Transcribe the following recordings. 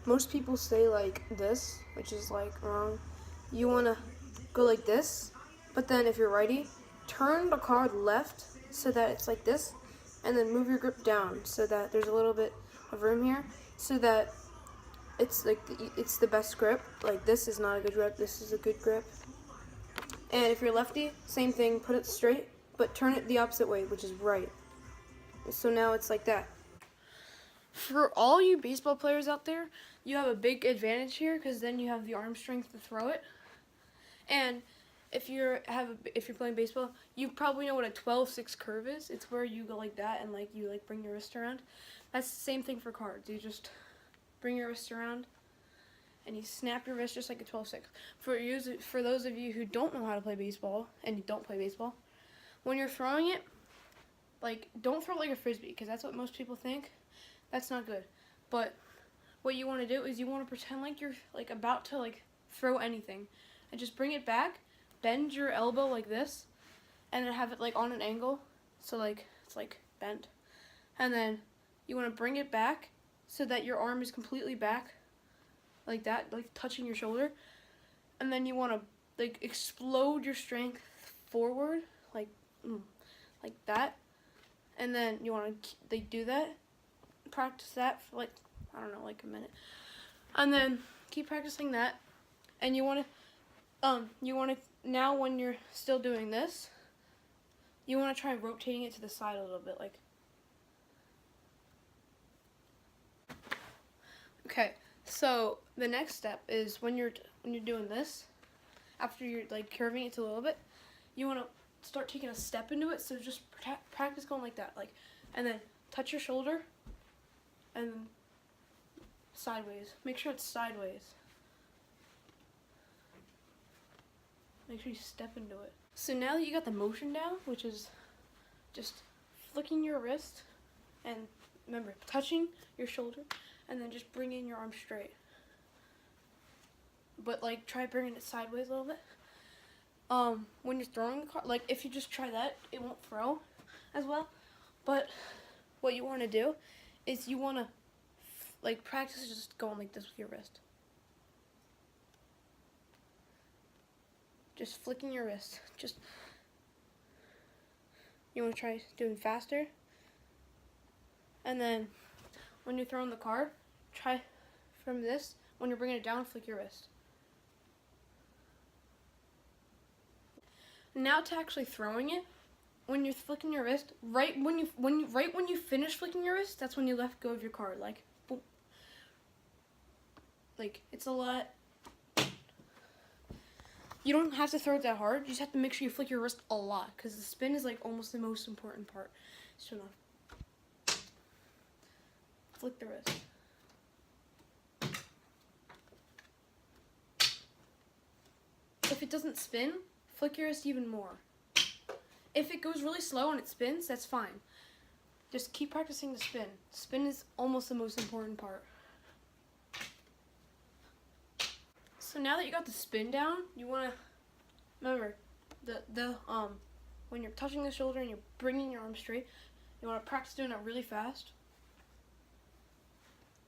most people say like this, which is like wrong. You want to go like this, but then if you're righty, turn the card left so that it's like this, and then move your grip down so that there's a little bit of room here, so that it's like it's the best grip. Like this is not a good grip, this is a good grip. And if you're lefty, same thing, put it straight, but turn it the opposite way, which is right. So now it's like that. For all you baseball players out there, you have a big advantage here because then you have the arm strength to throw it. And if you're playing baseball, you probably know what a 12-6 curve is. It's where you go like that and like you like bring your wrist around. That's the same thing for cards. You just bring your wrist around and you snap your wrist just like a 12-6. For those of you who don't know how to play baseball and you don't play baseball, when you're throwing it, like don't throw it like a frisbee because that's what most people think. That's not good. But what you want to do is you want to pretend like you're like about to like throw anything, and just bring it back, bend your elbow like this, and then have it like on an angle, so like it's like bent, and then you want to bring it back so that your arm is completely back, like that, like touching your shoulder, and then you want to like explode your strength forward, like that, and then you want to like do that. Practice that for like, I don't know, like a minute, and then keep practicing that. And you want to now when you're still doing this, you want to try rotating it to the side a little bit, like. Okay, so the next step is when you're doing this, after you're like curving it to a little bit, you want to start taking a step into it. So just practice going like that, like, and then touch your shoulder. And sideways. Make sure it's sideways. Make sure you step into it. So now that you got the motion down, which is just flicking your wrist, and remember, touching your shoulder, and then just bringing your arm straight. But like, try bringing it sideways a little bit. When you're throwing the card, like if you just try that, it won't throw as well. But what you want to do is you want to like practice just going like this with your wrist. Just flicking your wrist. Just, you want to try doing faster. And then when you're throwing the card, try from this. When you're bringing it down, flick your wrist. Now to actually throwing it. When you're flicking your wrist, right when you finish flicking your wrist, that's when you let go of your card. Like, boom. Like, it's a lot. You don't have to throw it that hard. You just have to make sure you flick your wrist a lot, because the spin is like almost the most important part. So now, flick the wrist. If it doesn't spin, flick your wrist even more. If it goes really slow and it spins, that's fine. Just keep practicing the spin. Spin is almost the most important part. So now that you got the spin down, you want to remember when you're touching the shoulder and you're bringing your arm straight, you want to practice doing that really fast.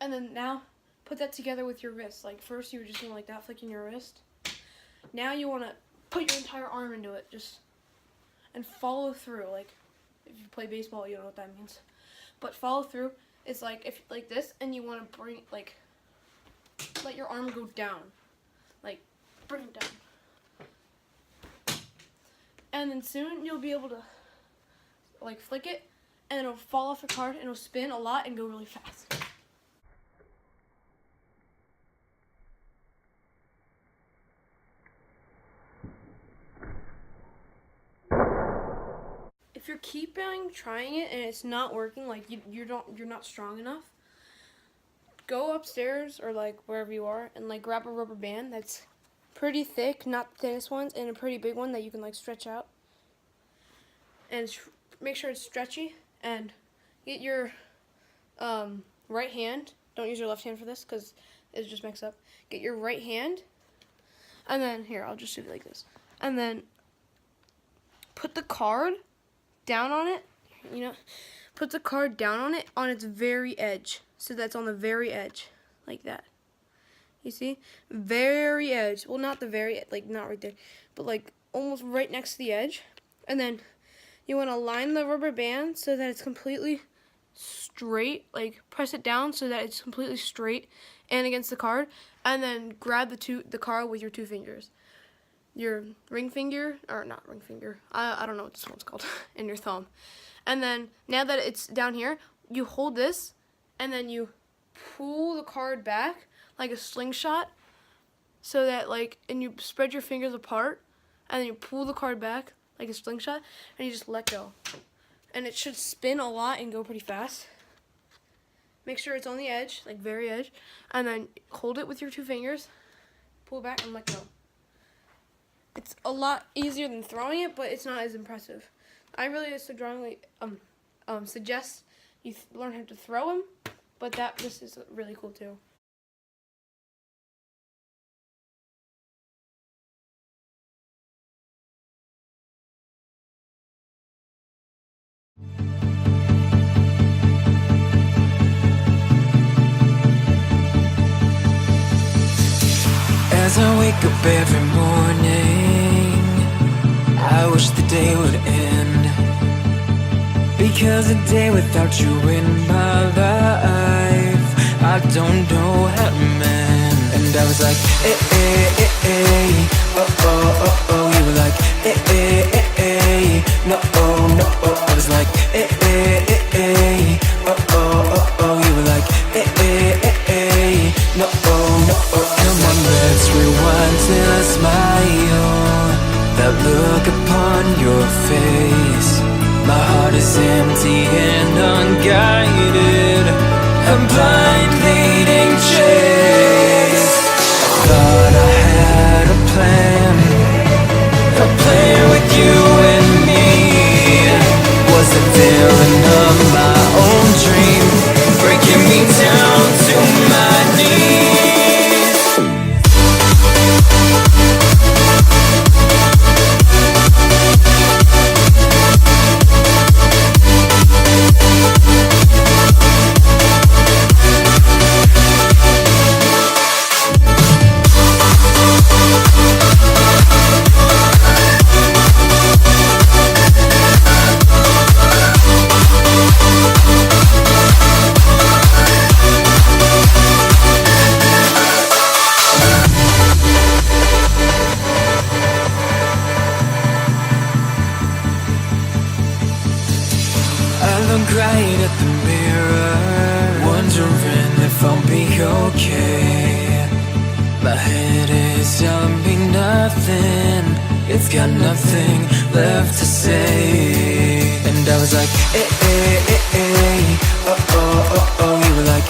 And then now put that together with your wrist. Like first you were just doing like that, flicking your wrist. Now you want to put your entire arm into it, and follow through. Like if you play baseball, you know what that means. But follow through is like if like this, and you want to bring like let your arm go down, like bring it down, and then soon you'll be able to like flick it, and it'll fall off the card, and it'll spin a lot and go really fast. If you're keeping trying it and it's not working, like you're not strong enough, go upstairs or like wherever you are and like grab a rubber band that's pretty thick, not the thinnest ones, and a pretty big one that you can like stretch out. And make sure it's stretchy, and get your right hand. Don't use your left hand for this because it just mixed up. Get your right hand, and then here, I'll just do it like this. And then put the card down on it, put the card down on it on its very edge. So that's on the very edge, like that. You see? Very edge. Well, not the very, like, not right there, but like almost right next to the edge. And then you want to line the rubber band so that it's completely straight. Like, press it down so that it's completely straight and against the card. And then grab the card with your 2 fingers. Your ring finger, or not ring finger, I don't know what this one's called, and your thumb. And then, now that it's down here, you hold this, and then you pull the card back like a slingshot, so that, like, and you spread your fingers apart, and then you pull the card back like a slingshot, and you just let go. And it should spin a lot and go pretty fast. Make sure it's on the edge, like very edge, and then hold it with your 2 fingers, pull back, and let go. It's a lot easier than throwing it, but it's not as impressive. I really strongly suggest you learn how to throw them, but this is really cool too. As I wake up every morning, I wish the day would end, because a day without you in my life, I don't know how to mend. And I was like, oh, oh, oh, oh. You were like, no, oh, no, oh. I was like, oh, oh, oh, oh. You were like, no, oh, no, oh. Come on, let's rewind till I smile. That look upon your face. My heart is empty and unguided. I'm blind leading chase. I thought I had a plan with you and me. Was the villain of my own dream, breaking me down to my knees. Right at the mirror, wondering if I'll be okay. My head is telling me nothing, it's got nothing left to say. And I was like, oh, oh, oh, oh. You were like,